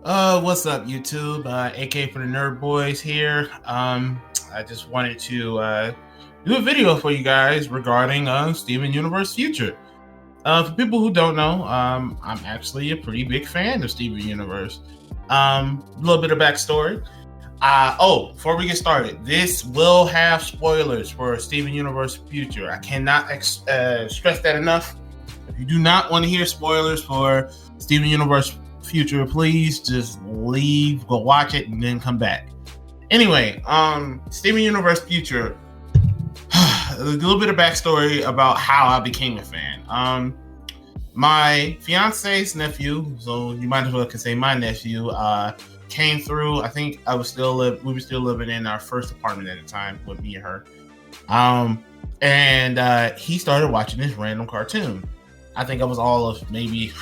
What's up, YouTube? AK for the Nerdbois here. I just wanted to do a video for you guys regarding Steven Universe Future. For people who don't know, I'm actually a pretty big fan of Steven Universe. A little bit of backstory. Before we get started, this will have spoilers for Steven Universe Future. I cannot stress that enough. If you do not want to hear spoilers for Steven Universe Future, please just leave, go watch it, and then come back. Anyway, Steven Universe Future. A little bit of backstory about how I became a fan. My fiance's nephew, so you might as well could say my nephew, came through. I think we were still living in our first apartment at the time with me and her. And he started watching this random cartoon. I think I was all of maybe,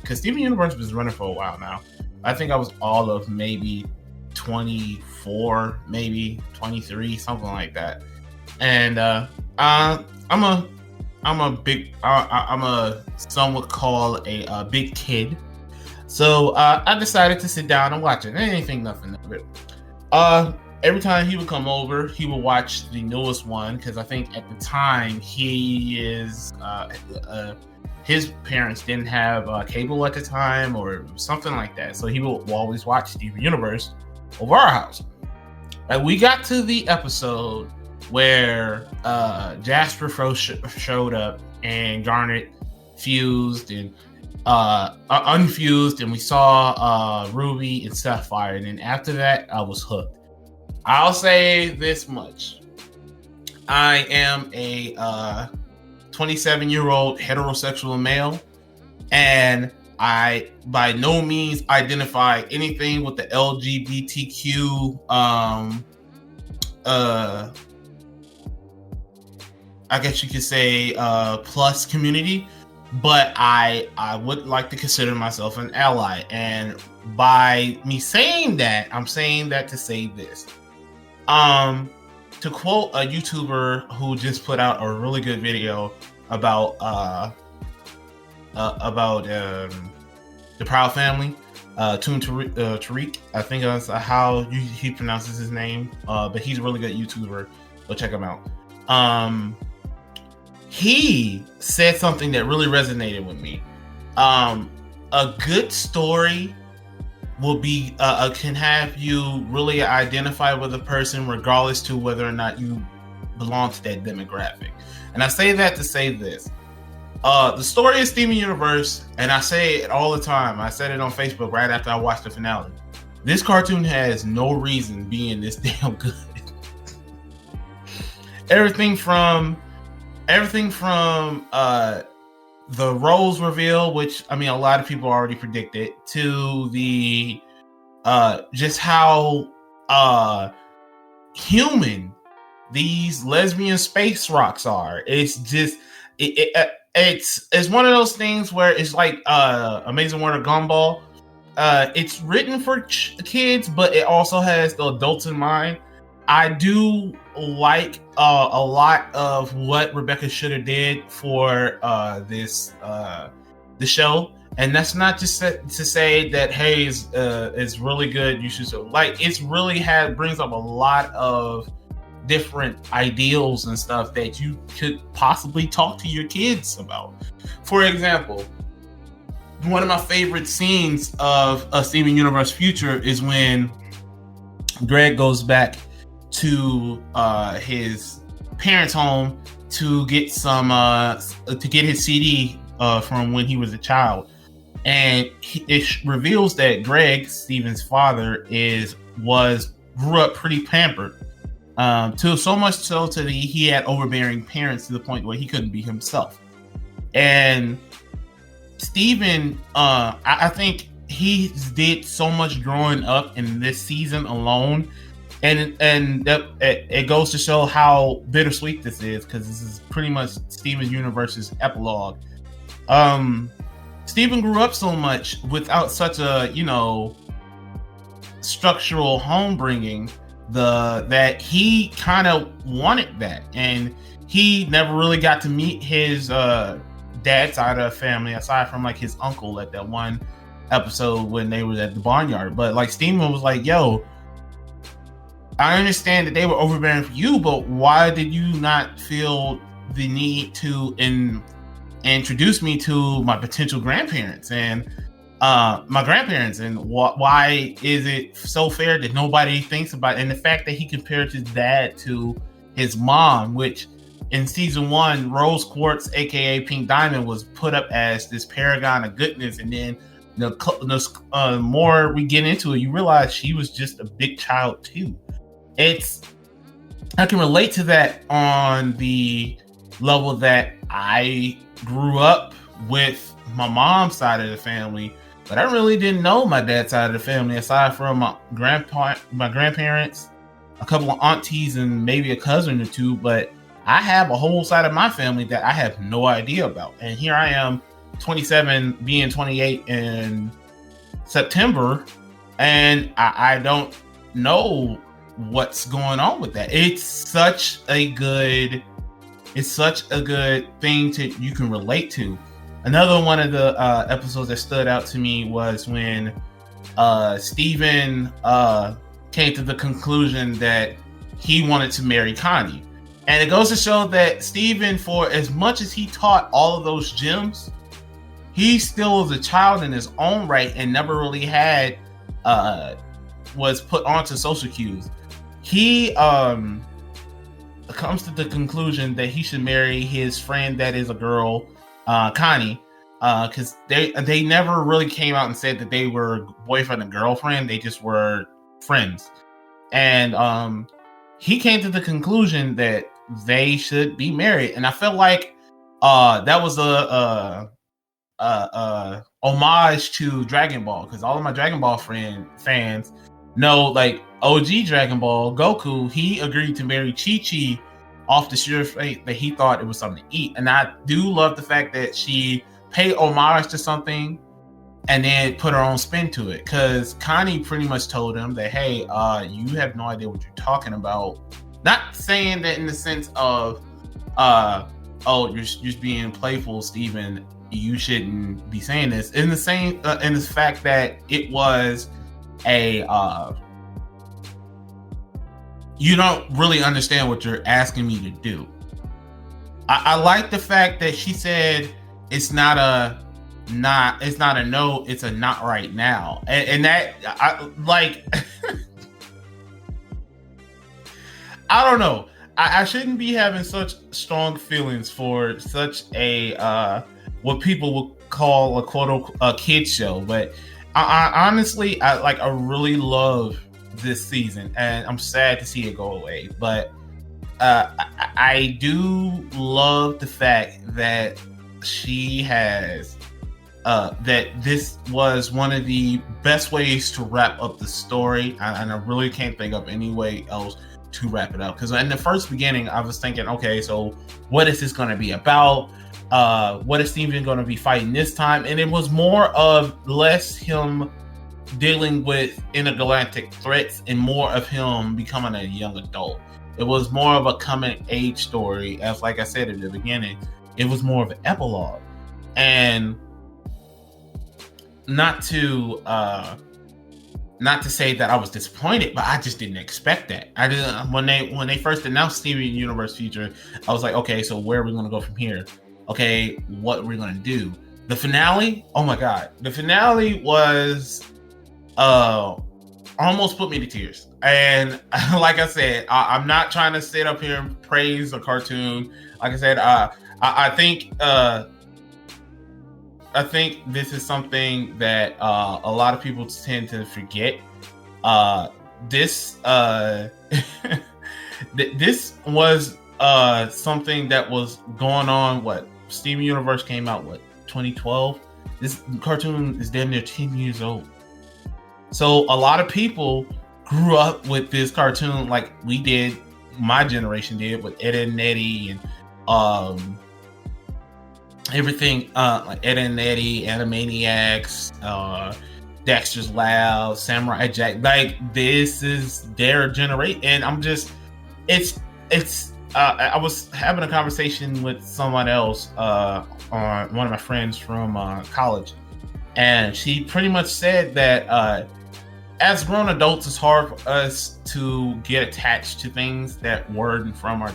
because Steven Universe was running for a while now. I think I was all of maybe 24, maybe 23, something like that. And I'm some would call a big kid. So I decided to sit down and watch it. I didn't think nothing of it. Every time he would come over, he would watch the newest one, because I think at the time his parents didn't have cable at the time or something like that. So he will always watch Steven Universe over our house. And we got to the episode where Jasper showed up and Garnet fused and unfused, and we saw Ruby and Sapphire. And then after that, I was hooked. I'll say this much. I am a 27-year-old heterosexual male, and I by no means identify anything with the LGBTQ I guess you could say plus community, but I would like to consider myself an ally. And by me saying that, I'm saying that to say this. To quote a YouTuber who just put out a really good video about the Proud Family, Toon Tariq, I think that's how he pronounces his name, but he's a really good YouTuber. Go check him out. He said something that really resonated with me. A good story will be can have you really identify with a person regardless to whether or not you belong to that demographic. And I say that to say this. The story of Steven Universe, and I say it all the time, I said it on Facebook right after I watched the finale. This cartoon has no reason being this damn good. Everything from the Rose reveal, which I mean a lot of people already predicted, to the just how human these lesbian space rocks are. It's just it's one of those things where it's like Amazing World of Gumball. It's written for kids, but it also has the adults in mind. I do like a lot of what Rebecca shoulda did for the show, and that's not just to say that hey, it's really good. You should like it's really brings up a lot of different ideals and stuff that you could possibly talk to your kids about. For example, one of my favorite scenes of Steven Universe Future is when Greg goes back to his parents' home to get his CD from when he was a child, and it reveals that Greg, Steven's father, grew up pretty pampered, to so much so to he had overbearing parents to the point where he couldn't be himself. And Steven, I think he did so much growing up in this season alone. And that it goes to show how bittersweet this is, because this is pretty much Steven Universe's epilogue. Steven grew up so much without such a structural home bringing that he kind of wanted that, and he never really got to meet his dad's side of the family aside from like his uncle at that one episode when they was at the barnyard. But like Steven was like, yo, I understand that they were overbearing for you, but why did you not feel the need to introduce me to my potential grandparents and my grandparents? And why is it so fair that nobody thinks about it? And the fact that he compared his dad to his mom, which in season 1, Rose Quartz, aka Pink Diamond, was put up as this paragon of goodness, and then the more we get into it, you realize she was just a big child too. I can relate to that on the level that I grew up with my mom's side of the family, but I really didn't know my dad's side of the family aside from my grandparents, a couple of aunties, and maybe a cousin or two. But I have a whole side of my family that I have no idea about. And here I am, 27, being 28 in September, and I don't know what's going on with that. It's such a good thing you can relate to. Another one of the episodes that stood out to me was when Steven came to the conclusion that he wanted to marry Connie. And it goes to show that Steven, for as much as he taught all of those gems, he still was a child in his own right and never really had was put onto social cues. He comes to the conclusion that he should marry his friend that is a girl, Connie, because they never really came out and said that they were boyfriend and girlfriend. They just were friends. And he came to the conclusion that they should be married. And I felt like that was a homage to Dragon Ball, because all of my Dragon Ball fans know, like, OG Dragon Ball Goku, he agreed to marry Chi-Chi off the sheer faith that he thought it was something to eat. And I do love the fact that she paid homage to something and then put her own spin to it, because Connie pretty much told him that, hey, you have no idea what you're talking about. Not saying that in the sense of oh, you're just being playful, Steven, you shouldn't be saying this. In the same in the fact that it was a you don't really understand what you're asking me to do. I like the fact that she said it's not a no, it's a not right now. And that, I like I don't know. I shouldn't be having such strong feelings for such a what people would call a quote kid show, but I honestly I really love this season, and I'm sad to see it go away. But I do love the fact that she has that this was one of the best ways to wrap up the story, and I really can't think of any way else to wrap it up. Because in the first beginning, I was thinking, okay, so what is this going to be about? What is Steven going to be fighting this time? And it was more of less him dealing with intergalactic threats and more of him becoming a young adult. It was more of a coming age story, as like I said at the beginning, it was more of an epilogue. And not to say that I was disappointed, but I just didn't expect that. I didn't when they first announced Steven Universe Future, I was like, okay, so where are we gonna go from here? Okay, what are we gonna do? The finale, oh my god, the finale was almost put me to tears. And like I said, I'm not trying to sit up here and praise a cartoon. Like I said, I think this is something that a lot of people tend to forget. This this was something that was going on. What, Steven Universe came out 2012. This cartoon is damn near 10 years old. So a lot of people grew up with this cartoon like we did, my generation did, with Ed and Eddie and everything, like Ed and Eddie, Animaniacs, Dexter's Lab, Samurai Jack. Like, this is their generation, and I'm just, it's. I was having a conversation with someone else, on one of my friends from college, and she pretty much said that as grown adults, it's hard for us to get attached to things that weren't from our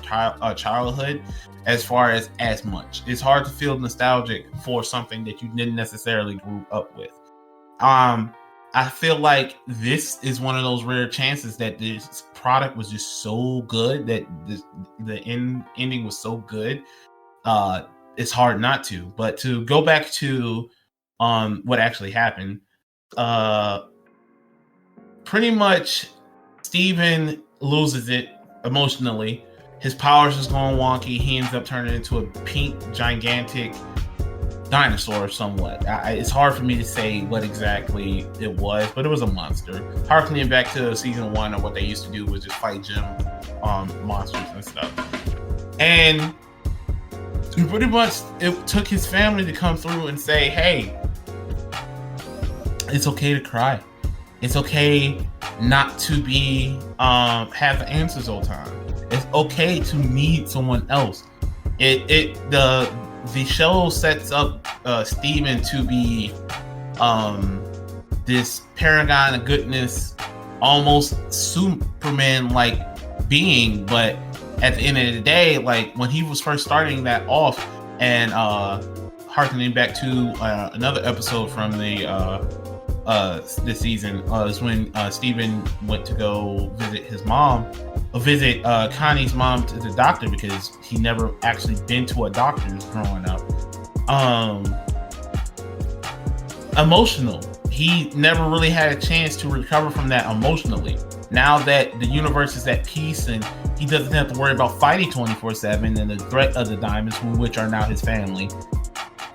childhood as far as much. It's hard to feel nostalgic for something that you didn't necessarily grow up with. I feel like this is one of those rare chances that this product was just so good, that the ending was so good. It's hard not to. But to go back to what actually happened, pretty much Steven loses it emotionally. His powers is going wonky. He ends up turning into a pink, gigantic dinosaur somewhat. It's hard for me to say what exactly it was, but it was a monster. Harkening back to season 1 of what they used to do was just fight gym monsters and stuff. And pretty much it took his family to come through and say, hey, it's okay to cry. It's okay not to be have the answers all the time. It's okay to need someone else. The show sets up Steven to be this paragon of goodness, almost Superman-like being, but at the end of the day, like when he was first starting that off, and harkening back to another episode from this season, is when Steven went to go visit his mom, visit Connie's mom to the doctor, because he never actually been to a doctor's growing up. Emotional. He never really had a chance to recover from that emotionally. Now that the universe is at peace and he doesn't have to worry about fighting 24/7 and the threat of the diamonds, which are now his family,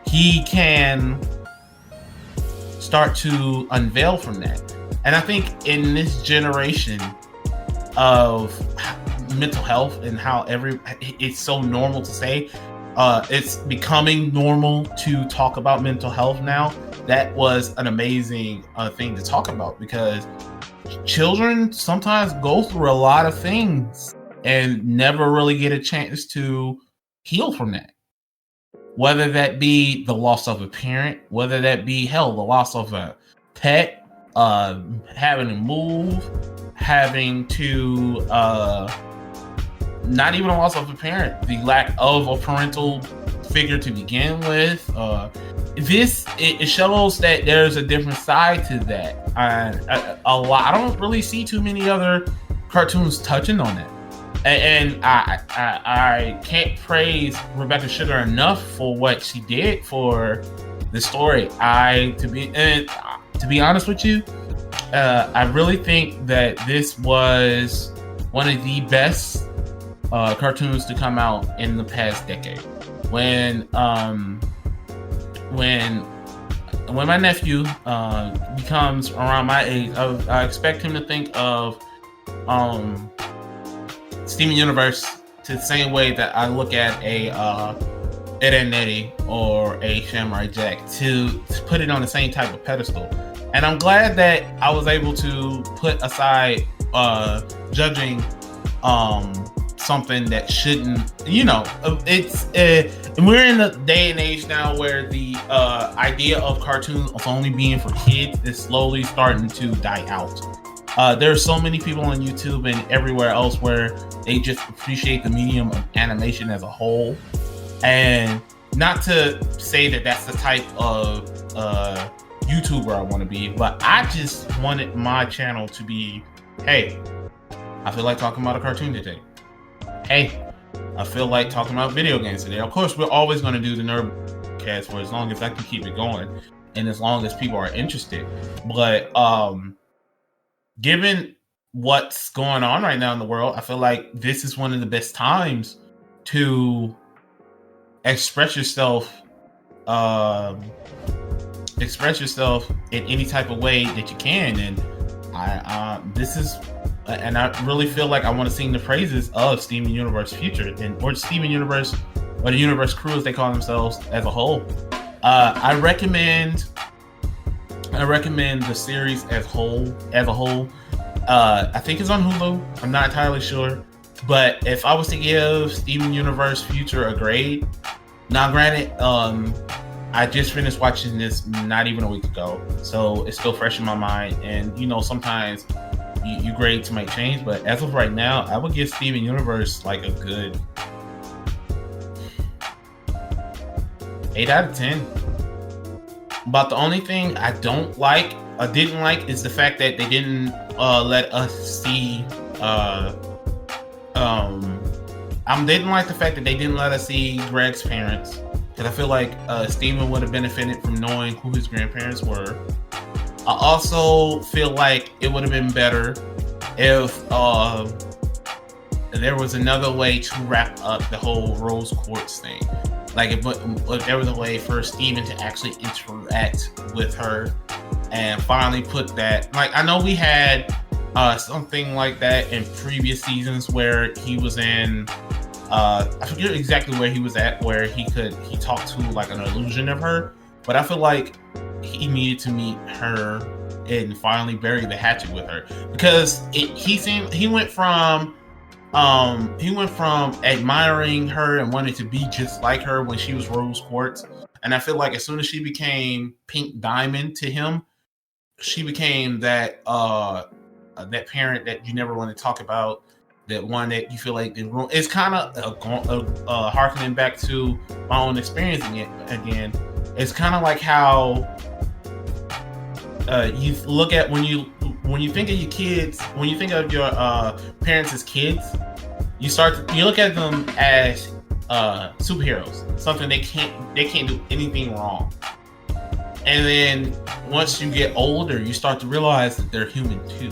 he can start to unveil from that. And I think in this generation of mental health and how it's so normal to say, it's becoming normal to talk about mental health now. That was an amazing thing to talk about, because children sometimes go through a lot of things and never really get a chance to heal from that. Whether that be the loss of a parent, whether that be the loss of a pet, having to move, having to not even a loss of a parent, the lack of a parental figure to begin with. It shows that there's a different side to that. I don't really see too many other cartoons touching on that. And I can't praise Rebecca Sugar enough for what she did for the story. To be honest with you, I really think that this was one of the best cartoons to come out in the past decade. When my nephew becomes around my age, I expect him to think of Steven Universe to the same way that I look at a Ed and Eddie or a Samurai Jack, to put it on the same type of pedestal. And I'm glad that I was able to put aside judging something that shouldn't, and we're in a day and age now where the idea of cartoons only being for kids is slowly starting to die out. There are so many people on YouTube and everywhere else where they just appreciate the medium of animation as a whole. And not to say that that's the type of YouTuber I want to be, but I just wanted my channel to be, hey, I feel like talking about a cartoon today. Hey, I feel like talking about video games today. Of course, we're always going to do the Nerdcast for as long as I can keep it going and as long as people are interested. But given what's going on right now in the world, I feel like this is one of the best times to express yourself in any type of way that you can. And I really feel like I want to sing the praises of Steven Universe Future, or Steven Universe, or the Universe crew as they call themselves as a whole. I recommend the series as a whole. I think it's on Hulu. I'm not entirely sure. But if I was to give Steven Universe Future a grade, now granted, I just finished watching this not even a week ago, so it's still fresh in my mind. And sometimes you grade to make change, but as of right now, I would give Steven Universe like a good 8 out of 10. But the only thing I didn't like is the fact that they didn't let us see. I didn't like the fact that they didn't let us see Greg's parents, because I feel like Steven would have benefited from knowing who his grandparents were. I also feel like it would have been better if there was another way to wrap up the whole Rose Quartz thing. Like if there was a way for Steven to actually interact with her and finally put that. Like, I know we had something like that in previous seasons where he was in. I forget exactly where he was at, where he talked to like an illusion of her. But I feel like he needed to meet her and finally bury the hatchet with her, because he went from admiring her and wanting to be just like her when she was Rose Quartz, and I feel like as soon as she became Pink Diamond to him, she became that parent that you never want to talk about, that one that you feel like it's kind of harkening back to my own experience again. It's kind of like how you look at when you think of your kids, when you think of your parents as kids, you look at them as superheroes, something they can't do anything wrong. And then once you get older, you start to realize that they're human too.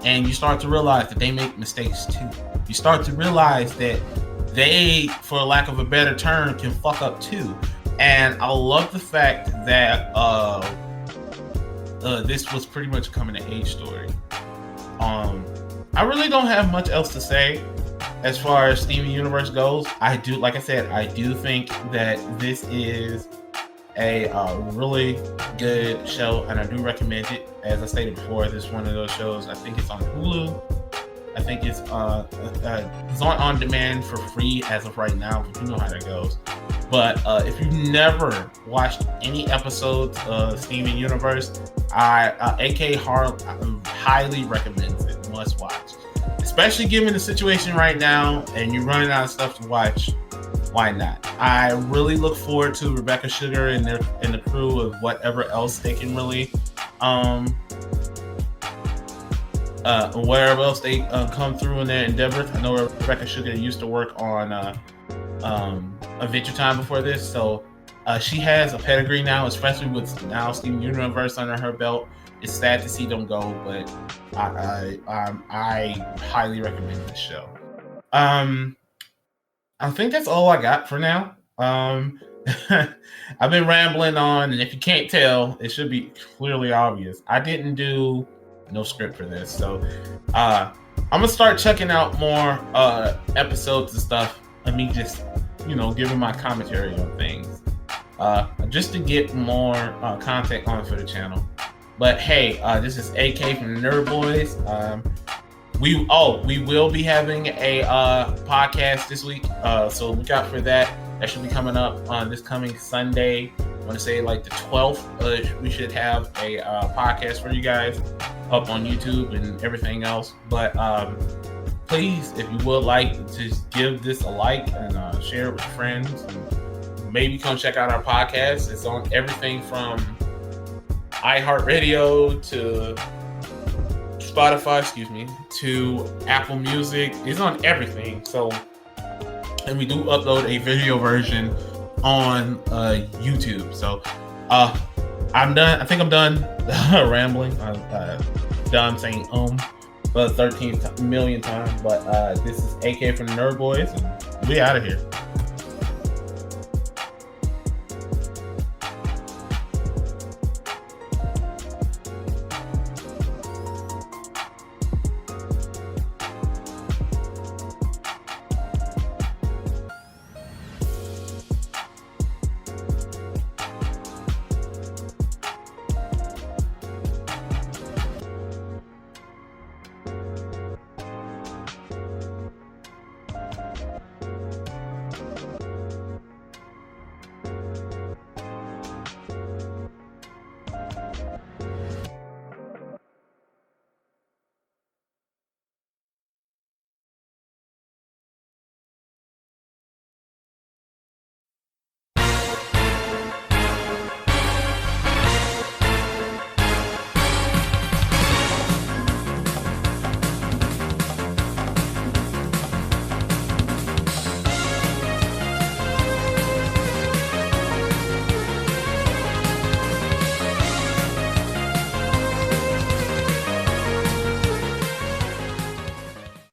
And you start to realize that they make mistakes too. You start to realize that they, for lack of a better term, can fuck up too. And I love the fact that this was pretty much a coming of age story. I really don't have much else to say as far as Steven Universe goes. I do think that this is a really good show, and I do recommend it. As I stated before, this is one of those shows. I think it's on Hulu. I think it's on demand for free as of right now, but you know how that goes. But if you've never watched any episodes of Steven Universe, AK highly recommends it. Must watch, especially given the situation right now and you're running out of stuff to watch. Why not? I really look forward to Rebecca Sugar and the crew of whatever else they can really wherever else they come through in their endeavors. I know Rebecca Sugar used to work on Adventure Time before this, so she has a pedigree now, especially with now Steven Universe under her belt. It's sad to see them go, but I highly recommend this show. I think that's all I got for now. I've been rambling on, and if you can't tell, it should be clearly obvious. I didn't do no script for this, so I'm gonna start checking out more episodes and stuff, and me just giving my commentary on things, just to get more content on for the channel. But hey, this is AK from the Nerdbois. We will be having a podcast this week, so look out for that. That should be coming up on this coming Sunday. I want to say like the 12th. We should have a podcast for you guys up on YouTube and everything else. But please, if you would like, just give this a like and share it with friends. And maybe come check out our podcast. It's on everything from iHeartRadio to Spotify, to Apple Music. It's on everything. So, and we do upload a video version on YouTube. So, I'm done. I think I'm done rambling. I'm done saying for the 13th million time. But this is AK from the Nerdbois, and we out of here.